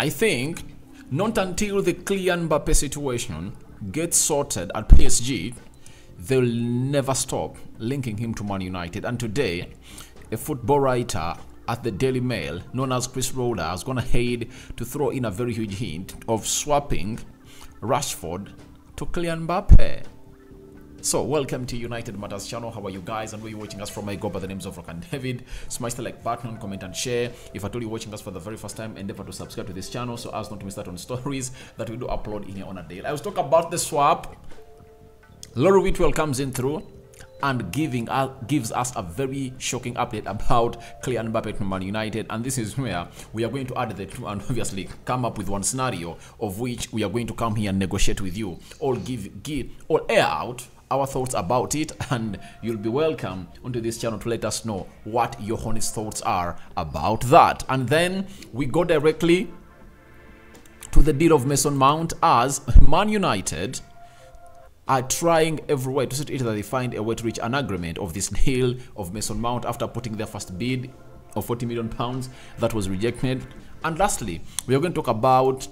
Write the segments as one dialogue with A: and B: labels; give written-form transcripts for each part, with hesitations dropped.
A: I think not until the Kylian Mbappe situation gets sorted at PSG, they'll never stop linking him to Man United. And today, a football writer at the Daily Mail, known as Chris Roder, has gone ahead to throw in a very huge hint of swapping Rashford to Kylian Mbappe. So, welcome to United Matters channel. How are you guys? And where you watching us from? I go by the names of Rock and David. Smash the like button, comment and share. If at all you're watching us for the very first time, endeavor to subscribe to this channel so as not to miss out on stories that we do upload in here on a day. I was talking about the swap. Laura Whitwell comes in through and gives us a very shocking update about Kylian Mbappe to Man United, and this is where we are going to add the two and obviously come up with one scenario of which we are going to come here and negotiate with you, or air out our thoughts about it, and you'll be welcome onto this channel to let us know what your honest thoughts are about that. And then we go directly to the deal of Mason Mount, as Man United are trying every way to see to it that they find a way to reach an agreement of this deal of Mason Mount after putting their first bid of £40 million that was rejected. And lastly, we are going to talk about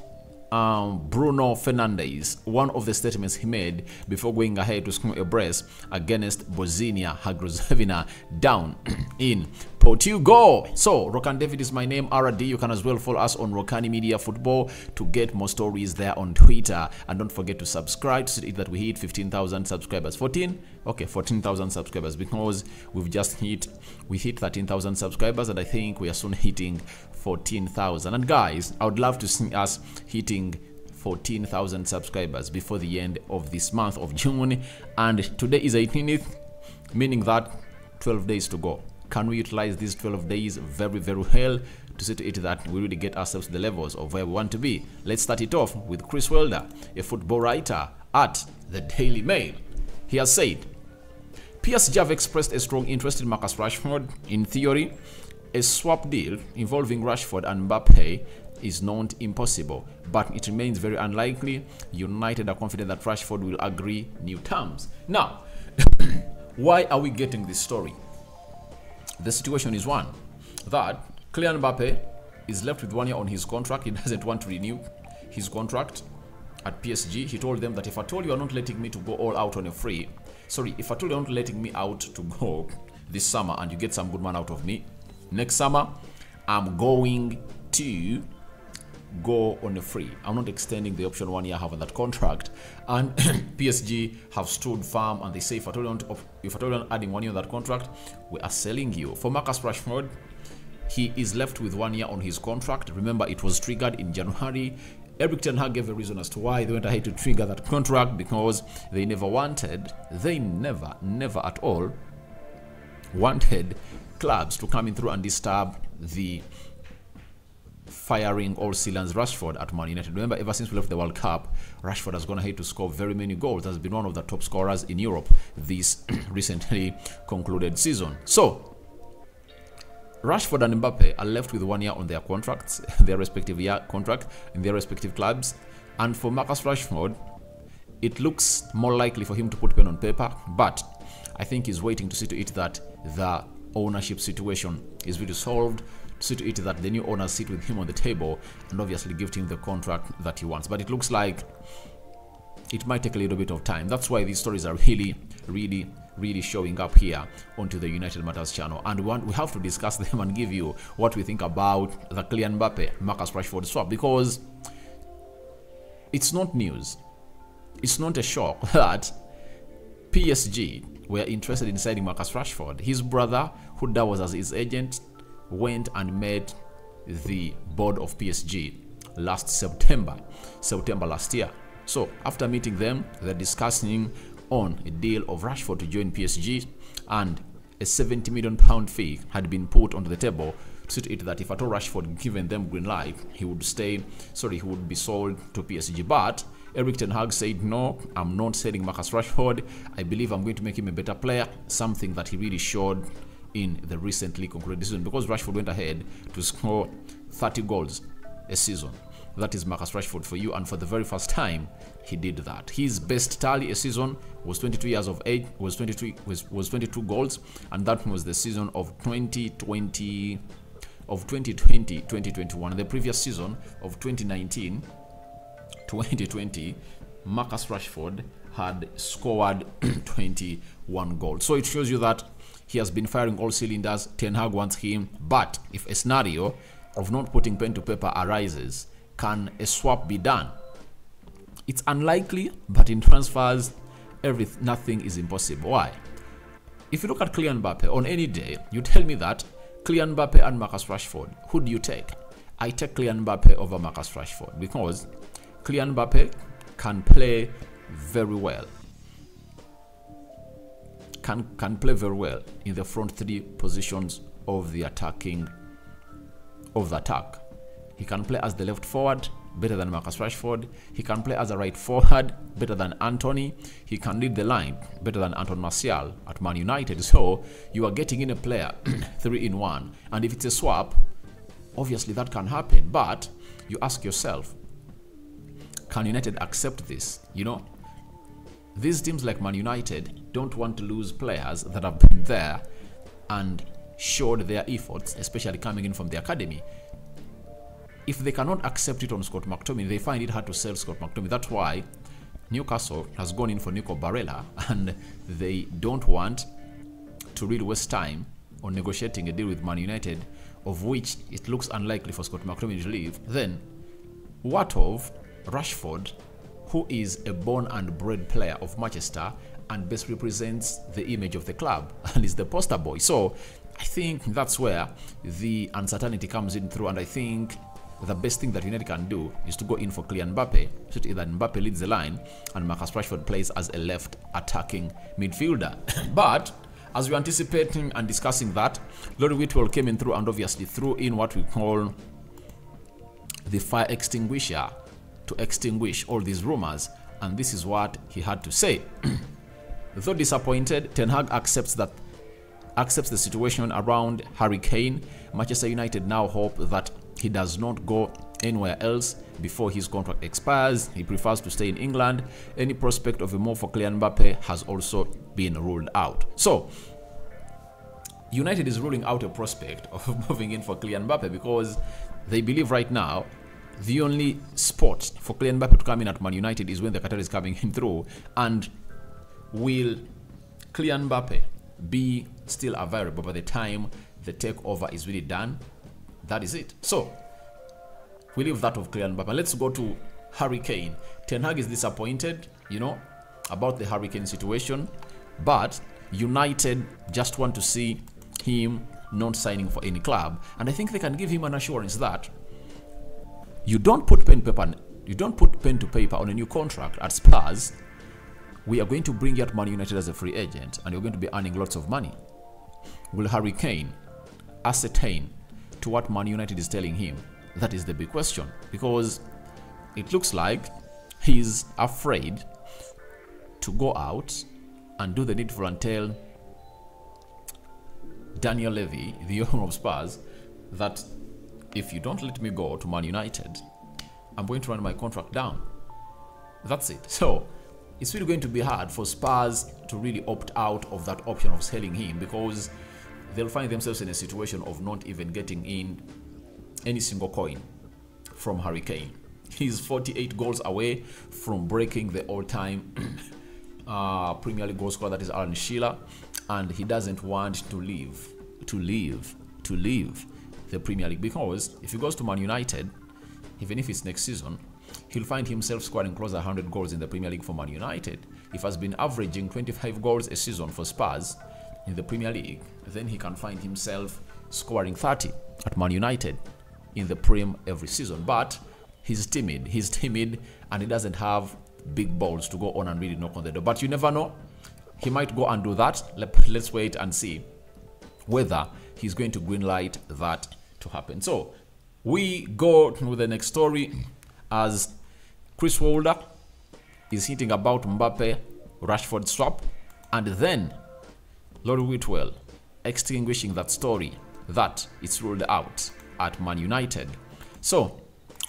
A: Bruno Fernandes, one of the statements he made before going ahead to score a brace against Bosnia-Herzegovina down in Portugal. So, Rokan David is my name, RD. You can as well follow us on Rokani Media Football to get more stories there on Twitter. And don't forget to subscribe to see that we hit 15,000 subscribers. 14,000 subscribers, because we hit 13,000 subscribers, and I think we are soon hitting 14,000. And guys, I would love to see us hitting 14,000 subscribers before the end of this month of June. And today is 18th, meaning that 12 days to go. Can we utilize these 12 days very, very well to see to it that we really get ourselves to the levels of where we want to be? Let's start it off with Chris Welder, a football writer at the Daily Mail. He has said, PSG have expressed a strong interest in Marcus Rashford. In theory, a swap deal involving Rashford and Mbappe is not impossible, but it remains very unlikely. United are confident that Rashford will agree new terms. Now, why are we getting this story? The situation is one that Kylian Mbappe is left with 1 year on his contract. He doesn't want to renew his contract at PSG. He told them that if at all you are not letting me to go all out on a free, if at all you're not letting me out to go this summer and you get some good man out of me, next summer I'm going to go on a free. I'm not extending the option 1 year I have on that contract. And PSG have stood firm, and they say if at all you're adding 1 year on that contract, we are selling you. For Marcus Rashford, he is left with 1 year on his contract. Remember, it was triggered in January. Eric Ten Hag gave a reason as to why they went ahead to trigger that contract, because they never at all wanted clubs to come in through and disturb the firing all cylinders Rashford at Man United. Remember, ever since we left the World Cup, Rashford has gone ahead to score very many goals. Has been one of the top scorers in Europe this recently concluded season. So, Rashford and Mbappe are left with 1 year on their contracts, their respective year contract in their respective clubs. And for Marcus Rashford, it looks more likely for him to put pen on paper, but I think he's waiting to see to it that the ownership situation is really solved, to see to it that the new owners sit with him on the table and obviously give him the contract that he wants. But it looks like it might take a little bit of time. That's why these stories are really showing up here onto the United Matters channel, and we have to discuss them and give you what we think about the Kylian Mbappe Marcus Rashford swap, because it's not news, it's not a shock that PSG were interested in signing Marcus Rashford. His brother, who was as his agent, went and met the board of PSG last September last year. So after meeting them, they're discussing on a deal of Rashford to join PSG, and a £70 million fee had been put onto the table to see to it that if at all Rashford given them green light, he would be sold to PSG. But Eric Ten Hag said, no, I'm not selling Marcus Rashford. I believe I'm going to make him a better player, something that he really showed in the recently concluded season, because Rashford went ahead to score 30 goals a season. That is Marcus Rashford for you, and for the very first time he did that. His best tally a season was 22 years of age, was 22 goals, and that was the season of 2020 of 2020-2021, the previous season of 2019-2020, Marcus Rashford had scored 21 goals. So it shows you that he has been firing all cylinders. Ten Hag wants him, but if a scenario of not putting pen to paper arises, can a swap be done? It's unlikely, but in transfers, nothing is impossible. Why? If you look at Kylian Mbappe, on any day, you tell me that Kylian Mbappe and Marcus Rashford, who do you take? I take Kylian Mbappe over Marcus Rashford because Kylian Mbappe can play very well. Can play very well in the front three positions of the attack. He can play as the left forward, better than Marcus Rashford. He can play as a right forward, better than Anthony. He can lead the line, better than Anton Martial at Man United. So you are getting in a player 3-in-1. And if it's a swap, obviously that can happen. But you ask yourself, can United accept this? You know, these teams like Man United don't want to lose players that have been there and showed their efforts, especially coming in from the academy. If they cannot accept it on Scott McTominay, they find it hard to sell Scott McTominay. That's why Newcastle has gone in for Nico Barella, and they don't want to really waste time on negotiating a deal with Man United, of which it looks unlikely for Scott McTominay to leave. Then, what of Rashford, who is a born and bred player of Manchester and best represents the image of the club and is the poster boy? So I think that's where the uncertainty comes in through, and I think the best thing that United can do is to go in for Kylian Mbappe, so that Mbappe leads the line and Marcus Rashford plays as a left attacking midfielder. But as we're anticipating and discussing that, Lord Whitwell came in through and obviously threw in what we call the fire extinguisher to extinguish all these rumors, and this is what he had to say. Though disappointed, Ten Hag accepts the situation around Harry Kane. Manchester United now hope that he does not go anywhere else before his contract expires. He prefers to stay in England. Any prospect of a move for Kylian Mbappe has also been ruled out. So United is ruling out a prospect of moving in for Kylian Mbappe because they believe right now the only spot for Kylian Mbappe to come in at Man United is when the Qatar is coming in through. And will Kylian Mbappe be still available by the time the takeover is really done? That is it. So we leave that of Kylian Mbappe. Let's go to Harry Kane. Ten Hag is disappointed, you know, about the Harry Kane situation, but United just want to see him not signing for any club, and I think they can give him an assurance that you don't put pen to paper on a new contract at Spurs. We are going to bring you at Man United as a free agent, and you're going to be earning lots of money. Will Harry Kane ascertain to what Man United is telling him? That is the big question, because it looks like he's afraid to go out and do the needful and tell Daniel Levy, the owner of Spurs, that if you don't let me go to Man United, I'm going to run my contract down. That's it. So it's really going to be hard for Spurs to really opt out of that option of selling him, because they'll find themselves in a situation of not even getting in any single coin from Harry Kane. He's 48 goals away from breaking the all-time Premier League goal scorer, that is Alan Shearer, and he doesn't want to leave the Premier League, because if he goes to Man United, even if it's next season, he'll find himself scoring close to 100 goals in the Premier League for Man United. If he has been averaging 25 goals a season for Spurs in the Premier League, then he can find himself scoring 30 at Man United in the Prem every season. But he's timid, and he doesn't have big balls to go on and really knock on the door. But you never know, he might go and do that. Let's wait and see whether he's going to greenlight that to happen. So we go to the next story, as Chris Wilder is hinting about Mbappe Rashford swap, and then Lord Whitwell extinguishing that story that it's ruled out at Man United. So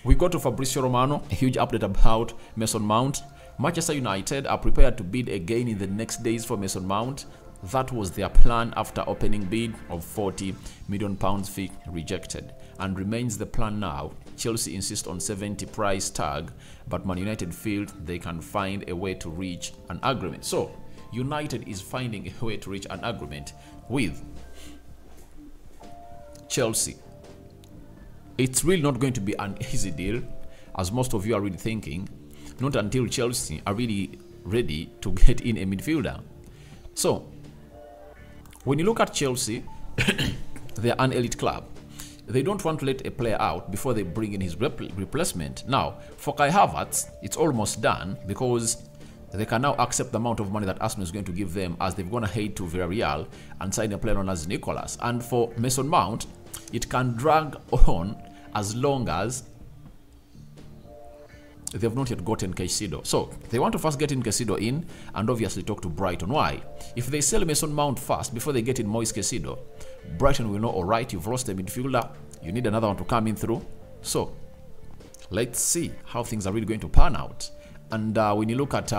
A: we go to Fabrizio Romano, a huge update about Mason Mount. Manchester United are prepared to bid again in the next days for Mason Mount. That was their plan after opening bid of £40 million fee rejected, and remains the plan now. Chelsea insist on 70 price tag, but Man United feel they can find a way to reach an agreement. So United is finding a way to reach an agreement with Chelsea. It's really not going to be an easy deal, as most of you are really thinking, not until Chelsea are really ready to get in a midfielder. So when you look at Chelsea, they're an elite club. They don't want to let a player out before they bring in his replacement. Now, for Kai Havertz, it's almost done because they can now accept the amount of money that Arsenal is going to give them, as they've gone ahead to Villarreal and sign a player known as Nicolas. And for Mason Mount, it can drag on as long as they have not yet gotten Caicedo. So they want to first get in Caicedo in and obviously talk to Brighton. Why? If they sell Mason Mount first before they get in Moise Caicedo, Brighton will know, all right, you've lost a midfielder, you need another one to come in through. So let's see how things are really going to pan out. And when you look at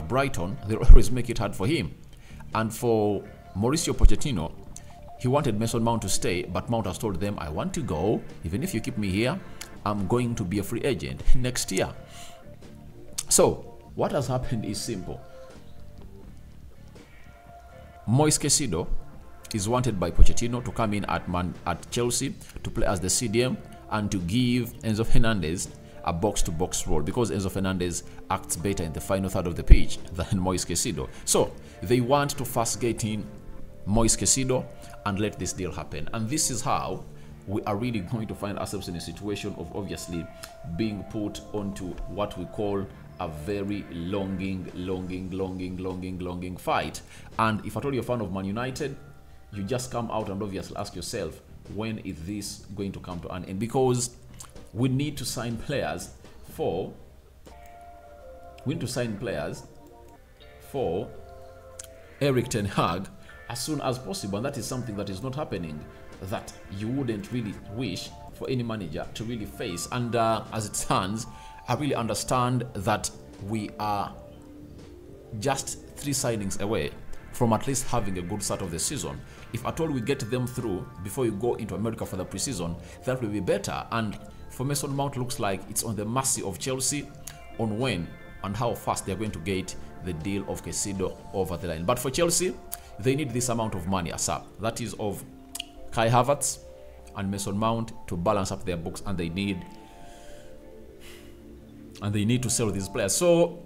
A: Brighton, they always make it hard for him. And for Mauricio Pochettino, he wanted Mason Mount to stay, but Mount has told them, I want to go. Even if you keep me here, I'm going to be a free agent next year. So what has happened is simple. Moise Caicedo is wanted by Pochettino to come in at Chelsea to play as the CDM and to give Enzo Fernandez a box-to-box role, because Enzo Fernandez acts better in the final third of the pitch than Moise Caicedo. So they want to first get in Moise Caicedo and let this deal happen. And this is how we are really going to find ourselves in a situation of obviously being put onto what we call a very longing fight. And if at all you're a fan of Man United, you just come out and obviously ask yourself, when is this going to come to an end? Because we need to sign players for Erik ten Hag as soon as possible, and that is something that is not happening, that you wouldn't really wish for any manager to really face. And as it stands, I really understand that we are just 3 signings away from at least having a good start of the season. If at all we get them through before you go into America for the preseason, that will be better. And for Mason Mount, looks like it's on the mercy of Chelsea on when and how fast they're going to get the deal of Caicedo over the line. But for Chelsea, they need this amount of money ASAP. That is of Kai Havertz and Mason Mount to balance up their books, and they need to sell these players. So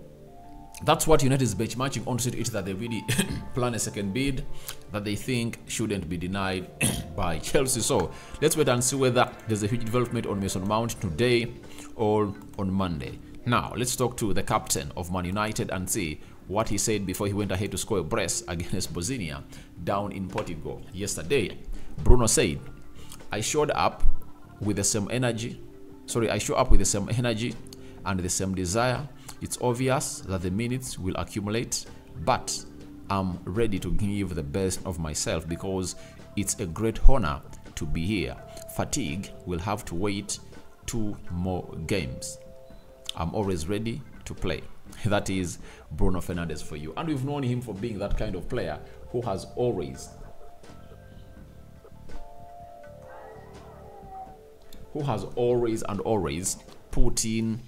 A: that's what United is benchmarking on, to it that they really plan a second bid that they think shouldn't be denied by Chelsea. So let's wait and see whether there's a huge development on Mason Mount today or on Monday. Now let's talk to the captain of Man United and see what he said before he went ahead to score a brace against Bosnia down in Portugal yesterday. Bruno said, I showed up with the same energy. I show up with the same energy and the same desire. It's obvious that the minutes will accumulate, but I'm ready to give the best of myself because it's a great honor to be here. Fatigue will have to wait 2 more games. I'm always ready to play. That is Bruno Fernandes for you. And we've known him for being that kind of player who has always put in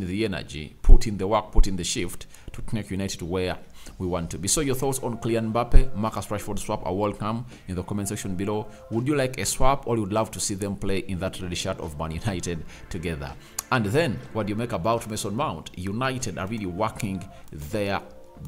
A: the energy, put in the work, put in the shift to take United to where we want to be. So your thoughts on Kylian Mbappe, Marcus Rashford swap are welcome in the comment section below. Would you like a swap, or you would love to see them play in that red shirt of Man United together? And then what do you make about Mason Mount? United are really working their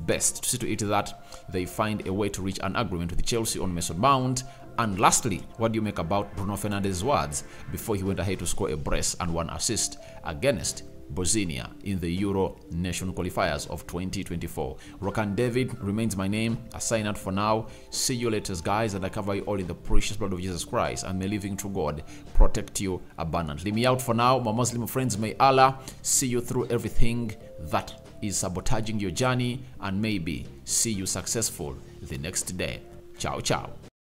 A: best to see to it that they find a way to reach an agreement with Chelsea on Mason Mount. And lastly, what do you make about Bruno Fernandes' words before he went ahead to score a brace and 1 assist against Bosnia in the Euro Nation qualifiers of 2024? Rokan David remains my name. I sign out for now. See you later, guys, and I cover you all in the precious blood of Jesus Christ, and may living true God protect you abundantly. Me out for now, my Muslim friends. May Allah see you through everything that is sabotaging your journey, and maybe see you successful the next day. Ciao, ciao.